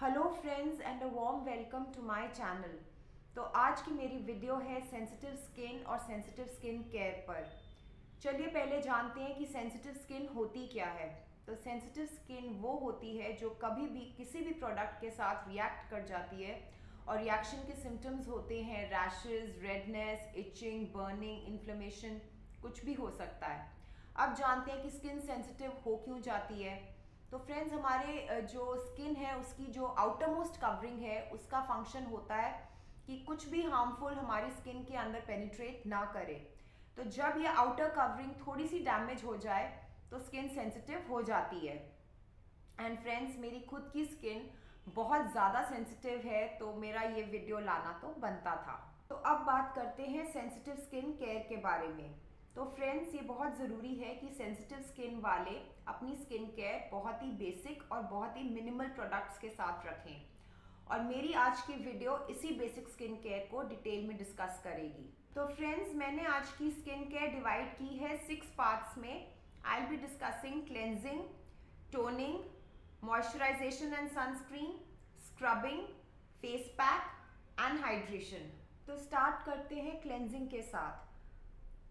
Hello friends and a warm welcome to my channel. तो आज की मेरी वीडियो है सेंसिटिव स्किन और सेंसिटिव स्किन केयर पर। चलिए पहले जानते हैं कि सेंसिटिव स्किन होती क्या है। तो सेंसिटिव स्किन वो होती है जो कभी भी किसी भी प्रोडक्ट के साथ रिएक्ट कर जाती है और रिएक्शन के सिम्टम्स होते हैं rashes, redness, itching, burning, inflammation, कुछ भी हो सकता है। अब जानते हैं कि स्किन सेंसिटिव हो क्यों जाती है। तो फ्रेंड्स, हमारे जो स्किन है उसकी जो आउटर मोस्ट कवरिंग है उसका फंक्शन होता है कि कुछ भी हार्मफुल हमारी स्किन के अंदर पेनिट्रेट ना करे। तो जब ये आउटर कवरिंग थोड़ी सी डैमेज हो जाए तो स्किन सेंसिटिव हो जाती है। एंड फ्रेंड्स, मेरी खुद की स्किन बहुत ज़्यादा सेंसिटिव है तो मेरा ये वीडियो लाना तो बनता था। तो अब बात करते हैं सेंसिटिव स्किन केयर के बारे में। तो फ्रेंड्स, ये बहुत ज़रूरी है कि सेंसिटिव स्किन वाले अपनी स्किन केयर बहुत ही बेसिक और बहुत ही मिनिमल प्रोडक्ट्स के साथ रखें। और मेरी आज की वीडियो इसी बेसिक स्किन केयर को डिटेल में डिस्कस करेगी। तो फ्रेंड्स, मैंने आज की स्किन केयर डिवाइड की है 6 पार्ट्स में। I will be discussing cleansing, toning, moisturisation and sunscreen, scrubbing, face pack and hydration. तो स्टार्ट करते हैं क्लेंजिंग के साथ।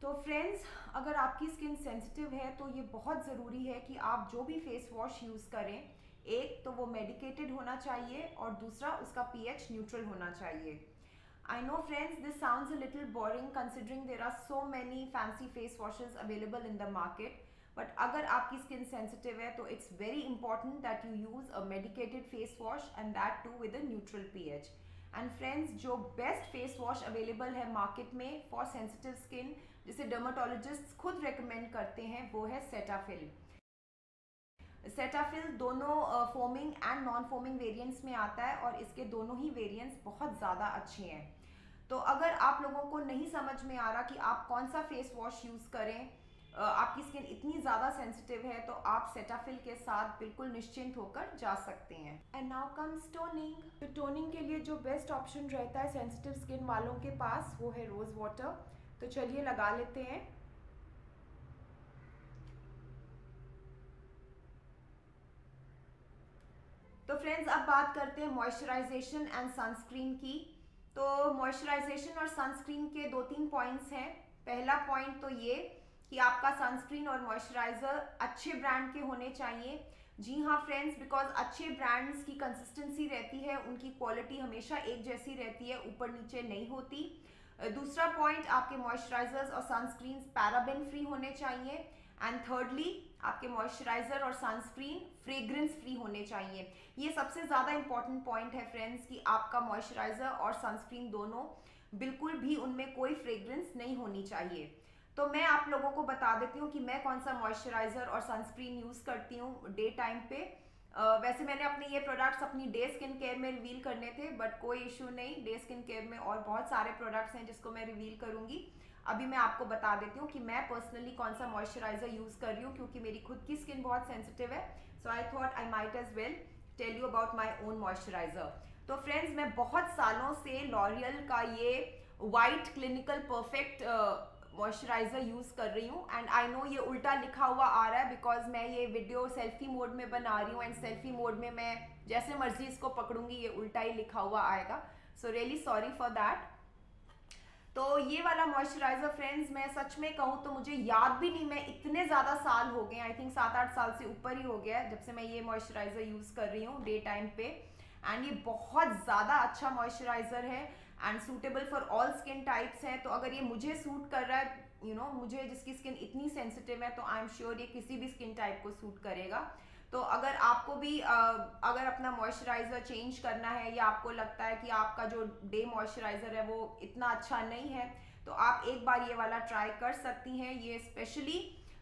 तो फ्रेंड्स, अगर आपकी स्किन सेंसिटिव है तो ये बहुत ज़रूरी है कि आप जो भी फेस वॉश यूज़ करें, एक तो वो मेडिकेटेड होना चाहिए और दूसरा उसका पीएच न्यूट्रल होना चाहिए। I know friends, this sounds a little boring considering there are so many fancy face washes available in the market. But अगर आपकी स्किन सेंसिटिव है तो it's very important that you use a medicated face wash and that too with a neutral pH. And friends, जो best face wash available है market में for sensitive skin, जिसे dermatologist खुद recommend करते हैं, वो है सेटाफिल। सेटाफिल दोनों foaming and non foaming variants में आता है और इसके दोनों ही वेरिएंट्स बहुत ज़्यादा अच्छे हैं। तो अगर आप लोगों को नहीं समझ में आ रहा कि आप कौन सा फेस वॉश यूज़ करें, आपकी स्किन इतनी ज़्यादा सेंसिटिव है, तो आप सेटाफिल के साथ बिल्कुल निश्चिंत होकर जा सकते हैं। And now comes toning. तो टोनिंग के लिए जो बेस्ट ऑप्शन रहता है सेंसिटिव स्किन वालों के पास, वो है रोज़ वाटर। तो चलिए लगा लेते हैं। तो फ्रेंड्स, अब बात करते हैं मॉइस्चराइजेशन एंड सनस्क्रीन की। तो मॉइस्चराइजेशन और सनस्क्रीन के 2-3 पॉइंट्स हैं। पहला पॉइंट तो ये कि आपका सनस्क्रीन और मॉइस्चराइजर अच्छे ब्रांड के होने चाहिए। जी हाँ फ्रेंड्स, बिकॉज अच्छे ब्रांड्स की कंसिस्टेंसी रहती है, उनकी क्वालिटी हमेशा एक जैसी रहती है, ऊपर नीचे नहीं होती। दूसरा पॉइंट, आपके मॉइस्चराइजर्स और सनस्क्रीन पैराबेन फ्री होने चाहिए। एंड थर्डली, आपके मॉइस्चराइजर और सनस्क्रीन फ्रेग्रेंस फ्री होने चाहिए। ये सबसे ज़्यादा इंपॉर्टेंट पॉइंट है फ्रेंड्स कि आपका मॉइस्चराइजर और सनस्क्रीन दोनों बिल्कुल भी उनमें कोई फ्रेग्रेंस नहीं होनी चाहिए। तो मैं आप लोगों को बता देती हूँ कि मैं कौन सा मॉइस्चराइजर और सनस्क्रीन यूज़ करती हूँ डे टाइम पे। वैसे मैंने अपने ये प्रोडक्ट्स अपनी डे स्किन केयर में रिवील करने थे, बट कोई इशू नहीं, डे स्किन केयर में और बहुत सारे प्रोडक्ट्स हैं जिसको मैं रिवील करूँगी। अभी मैं आपको बता देती हूँ कि मैं पर्सनली कौन सा मॉइस्चराइजर यूज़ कर रही हूँ, क्योंकि मेरी खुद की स्किन बहुत सेंसिटिव है। So I thought I might as well tell you about my own moisturiser. तो फ्रेंड्स, मैं बहुत सालों से लॉरियल का ये white clinical perfect moisturiser use कर रही हूँ। एंड आई नो ये उल्टा लिखा हुआ आ रहा है बिकॉज मैं ये वीडियो सेल्फी मोड में बना रही हूँ, एंड सेल्फी मोड में मैं जैसे मर्जी इसको पकड़ूंगी ये उल्टा ही लिखा हुआ आएगा। So really sorry for that. तो ये वाला मॉइस्चराइजर फ्रेंड्स, मैं सच में कहूँ तो मुझे याद भी नहीं, मैं इतने ज़्यादा साल हो गए, आई थिंक 7-8 साल से ऊपर ही हो गया है जब से मैं ये मॉइस्चराइजर यूज़ कर रही हूँ डे टाइम पे। एंड ये बहुत ज़्यादा अच्छा मॉइस्चराइजर है and suitable for all skin types है। तो अगर ये मुझे सूट कर रहा है, मुझे जिसकी स्किन इतनी सेंसिटिव है, तो आई एम श्योर ये किसी भी स्किन टाइप को सूट करेगा। तो अगर आपको भी अगर अपना मॉइस्चराइजर चेंज करना है या आपको लगता है कि आपका जो डे मॉइस्चराइजर है वो इतना अच्छा नहीं है, तो आप एक बार ये वाला ट्राई कर सकती हैं। ये स्पेशली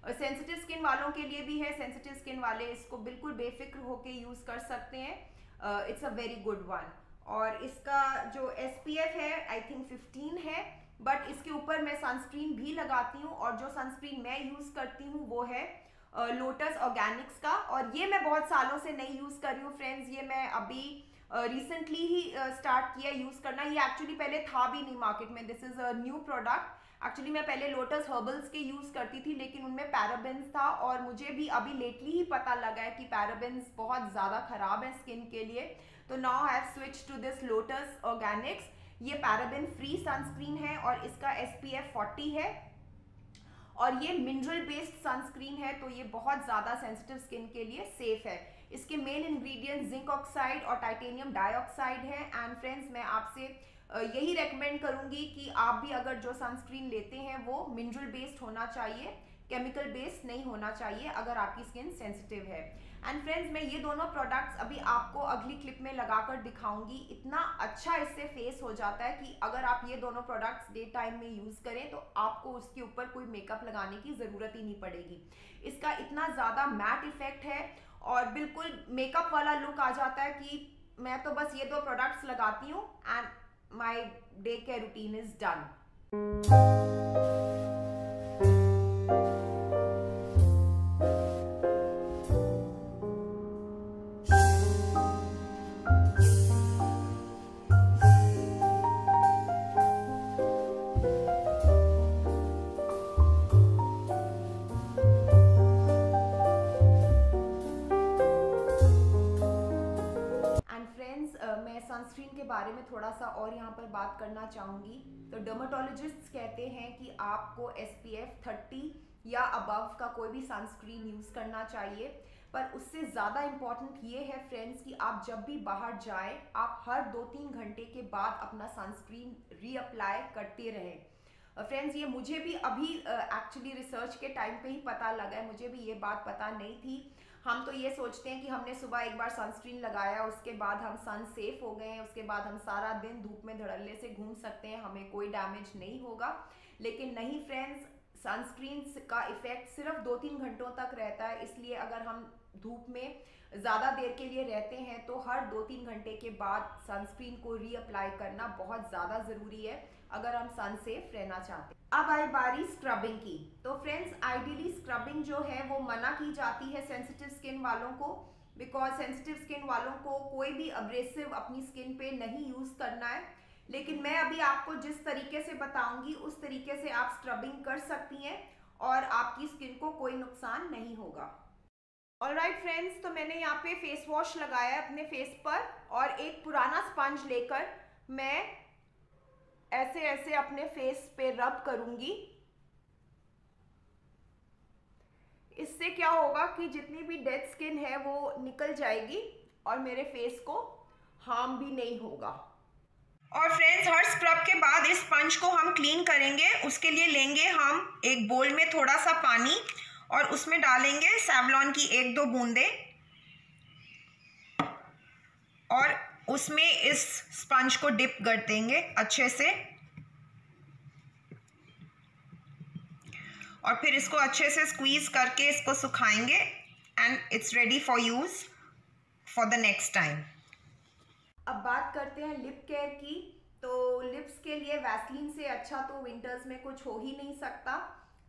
सेंसिटिव स्किन वालों के लिए भी है। सेंसिटिव स्किन वाले इसको बिल्कुल बेफिक्र होके यूज़ कर सकते हैं। It's a very good one. और इसका जो SPF है आई थिंक 15 है, बट इसके ऊपर मैं सनस्क्रीन भी लगाती हूँ, और जो सनस्क्रीन मैं यूज़ करती हूँ वो है लोटस ऑर्गेनिक्स का। और ये मैं बहुत सालों से नहीं यूज़ कर रही हूँ फ्रेंड्स, ये मैं अभी रिसेंटली ही स्टार्ट किया यूज़ करना। ये एक्चुअली पहले था भी नहीं मार्केट में, this is a new product. Actually मैं पहले लोटस हर्बल्स के यूज़ करती थी, लेकिन उनमें पैराबेन्स था, और मुझे भी अभी लेटली ही पता लगा है कि पैराबेन्स बहुत ज़्यादा ख़राब है स्किन के लिए। तो now I have switch to this Lotus Organics. ये पैराबेन फ्री सनस्क्रीन है और इसका SPF 40 है और ये मिनरल बेस्ड सनस्क्रीन है, तो ये बहुत ज़्यादा सेंसिटिव स्किन के लिए सेफ है। इसके मेन इंग्रेडिएंट जिंक ऑक्साइड और टाइटेनियम डाइऑक्साइड है। एंड फ्रेंड्स, मैं आपसे यही रेकमेंड करूंगी कि आप भी अगर जो सनस्क्रीन लेते हैं वो मिनरल बेस्ड होना चाहिए, केमिकल बेस्ड नहीं होना चाहिए अगर आपकी स्किन सेंसिटिव है। एंड फ्रेंड्स, मैं ये दोनों प्रोडक्ट्स अभी आपको अगली क्लिप में लगाकर दिखाऊंगी। इतना अच्छा इससे फेस हो जाता है कि अगर आप ये दोनों प्रोडक्ट्स डे टाइम में यूज़ करें तो आपको उसके ऊपर कोई मेकअप लगाने की ज़रूरत ही नहीं पड़ेगी। इसका इतना ज़्यादा मैट इफेक्ट है और बिल्कुल मेकअप वाला लुक आ जाता है कि मैं तो बस ये दो प्रोडक्ट्स लगाती हूँ and my day care routine is done. मैं सनस्क्रीन के बारे में थोड़ा सा और यहाँ पर बात करना चाहूँगी। तो डर्मेटोलॉजिस्ट्स कहते हैं कि आपको SPF 30 या अबव का कोई भी सनस्क्रीन यूज़ करना चाहिए, पर उससे ज़्यादा इम्पॉर्टेंट ये है फ्रेंड्स कि आप जब भी बाहर जाएं आप हर 2-3 घंटे के बाद अपना सनस्क्रीन रीअप्लाई करते रहें। फ्रेंड्स, ये मुझे भी अभी एक्चुअली रिसर्च के टाइम पे ही पता लगा है, मुझे भी ये बात पता नहीं थी। हम तो ये सोचते हैं कि हमने सुबह एक बार सनस्क्रीन लगाया, उसके बाद हम सन सेफ हो गए, उसके बाद हम सारा दिन धूप में धड़ल्ले से घूम सकते हैं, हमें कोई डैमेज नहीं होगा। लेकिन नहीं फ्रेंड्स, सनस्क्रीन का इफेक्ट सिर्फ 2-3 घंटों तक रहता है। इसलिए अगर हम धूप में ज़्यादा देर के लिए रहते हैं तो हर 2-3 घंटे के बाद सनस्क्रीन को रीअप्लाई करना बहुत ज़्यादा ज़रूरी है अगर हम सन सेफ रहना चाहते हैं। अब आई बारी स्क्रबिंग की। तो फ्रेंड्स, आइडियली स्क्रबिंग जो है वो मना की जाती है सेंसिटिव स्किन वालों को, बिकॉज सेंसिटिव स्किन वालों को कोई भी अब्रेसिव अपनी स्किन पे नहीं यूज़ करना है। लेकिन मैं अभी आपको जिस तरीके से बताऊंगी उस तरीके से आप स्क्रबिंग कर सकती हैं और आपकी स्किन को कोई नुकसान नहीं होगा। ऑलराइट फ्रेंड्स, तो मैंने यहाँ पे फेस वॉश लगाया है अपने फेस पर और एक पुराना स्पंज लेकर मैं ऐसे ऐसे अपने फेस पे रब करूंगी। इससे क्या होगा कि जितनी भी डेड स्किन है वो निकल जाएगी और मेरे फेस को हार्म भी नहीं होगा। और फ्रेंड्स, हर स्क्रब के बाद इस स्पंज को हम क्लीन करेंगे। उसके लिए लेंगे हम एक बोल में थोड़ा सा पानी और उसमें डालेंगे सेवलॉन की 1-2 बूंदें और उसमें इस स्पंज को डिप कर देंगे अच्छे से और फिर इसको अच्छे से स्क्वीज करके इसको सुखाएंगे and it's ready for use for the next time. अब बात करते हैं लिप केयर की। तो लिप्स के लिए वैसलीन से अच्छा तो विंटर्स में कुछ हो ही नहीं सकता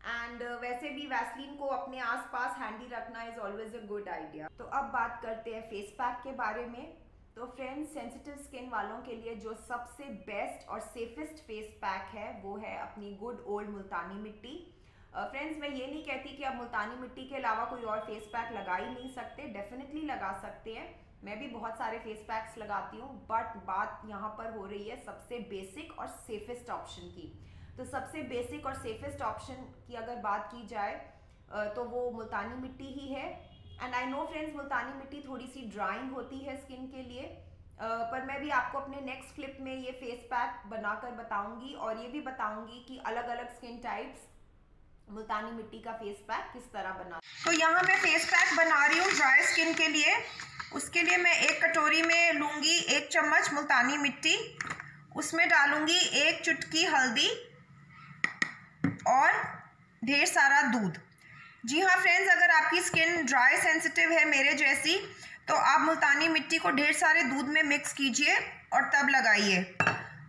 एंड वैसे भी वैसलीन को अपने आसपास हैंडी रखना is always a good idea. तो अब बात करते हैं फेस पैक के बारे में। तो फ्रेंड्स, सेंसिटिव स्किन वालों के लिए जो सबसे बेस्ट और सेफेस्ट फेस पैक है वो है अपनी गुड ओल्ड मुल्तानी मिट्टी। फ्रेंड्स, मैं ये नहीं कहती कि आप मुल्तानी मिट्टी के अलावा कोई और फेस पैक लगा ही नहीं सकते, डेफिनेटली लगा सकते हैं। मैं भी बहुत सारे फेस पैक्स लगाती हूँ, बट बात यहाँ पर हो रही है सबसे बेसिक और सेफेस्ट ऑप्शन की। तो सबसे बेसिक और सेफेस्ट ऑप्शन की अगर बात की जाए तो वो मुल्तानी मिट्टी ही है। एंड आई नो फ्रेंड्स, मुल्तानी मिट्टी थोड़ी सी ड्राइंग होती है स्किन के लिए, पर मैं भी आपको अपने नेक्स्ट क्लिप में ये फेस पैक बनाकर बताऊंगी और ये भी बताऊंगी कि अलग अलग स्किन टाइप्स मुल्तानी मिट्टी का फेस पैक किस तरह बना। तो यहाँ मैं फेस पैक बना रही हूँ ड्राई स्किन के लिए। उसके लिए मैं एक कटोरी में लूँगी 1 चम्मच मुल्तानी मिट्टी, उसमें डालूँगी 1 चुटकी हल्दी और ढेर सारा दूध। जी हाँ फ्रेंड्स, अगर आपकी स्किन ड्राई सेंसिटिव है मेरे जैसी तो आप मुल्तानी मिट्टी को ढेर सारे दूध में मिक्स कीजिए और तब लगाइए।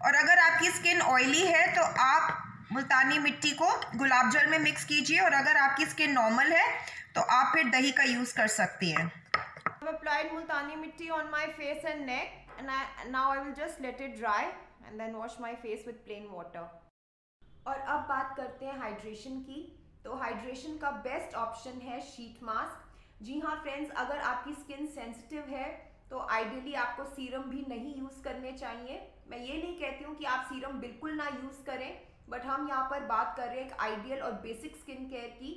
और अगर आपकी स्किन ऑयली है तो आप मुल्तानी मिट्टी को गुलाब जल में मिक्स कीजिए और अगर आपकी स्किन नॉर्मल है तो आप फिर दही का यूज़ कर सकती हैं। I've applied multani mitti on my face and neck and now I will just let it dry and then wash my face with plain water. और अब बात करते हैं हाइड्रेशन की। तो हाइड्रेशन का बेस्ट ऑप्शन है शीट मास्क। जी हाँ फ्रेंड्स, अगर आपकी स्किन सेंसिटिव है तो आइडियली आपको सीरम भी नहीं यूज़ करने चाहिए। मैं ये नहीं कहती हूँ कि आप सीरम बिल्कुल ना यूज़ करें, बट हम यहाँ पर बात कर रहे हैं एक आइडियल और बेसिक स्किन केयर की।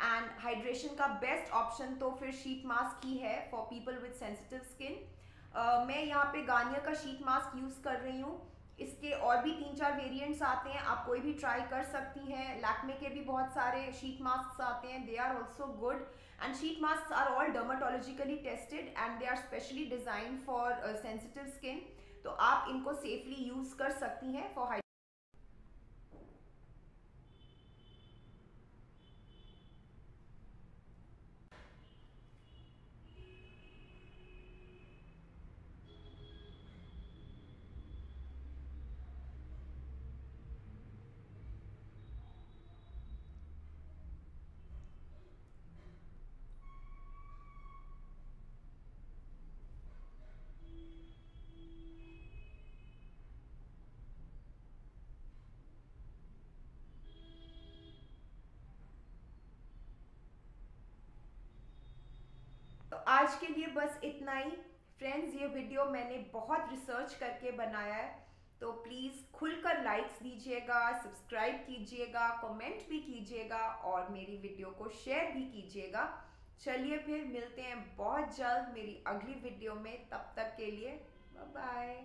एंड हाइड्रेशन का बेस्ट ऑप्शन तो फिर शीट मास्क ही है for people with sensitive skin. मैं यहाँ पे गार्नियर का शीट मास्क यूज़ कर रही हूँ। इसके और भी 3-4 वेरिएंट्स आते हैं, आप कोई भी ट्राई कर सकती हैं। लैक्मे के भी बहुत सारे शीट मास्क आते हैं, they are also good. And sheet mask are all dermatologically tested and they are specially design for sensitive skin. तो आप इनको सेफली यूज कर सकती हैं फॉर हाइड्रेशन। तो आज के लिए बस इतना ही फ्रेंड्स। ये वीडियो मैंने बहुत रिसर्च करके बनाया है, तो प्लीज़ खुलकर लाइक्स दीजिएगा, सब्सक्राइब कीजिएगा, कमेंट भी कीजिएगा और मेरी वीडियो को शेयर भी कीजिएगा। चलिए फिर मिलते हैं बहुत जल्द मेरी अगली वीडियो में, तब तक के लिए बाय बाय।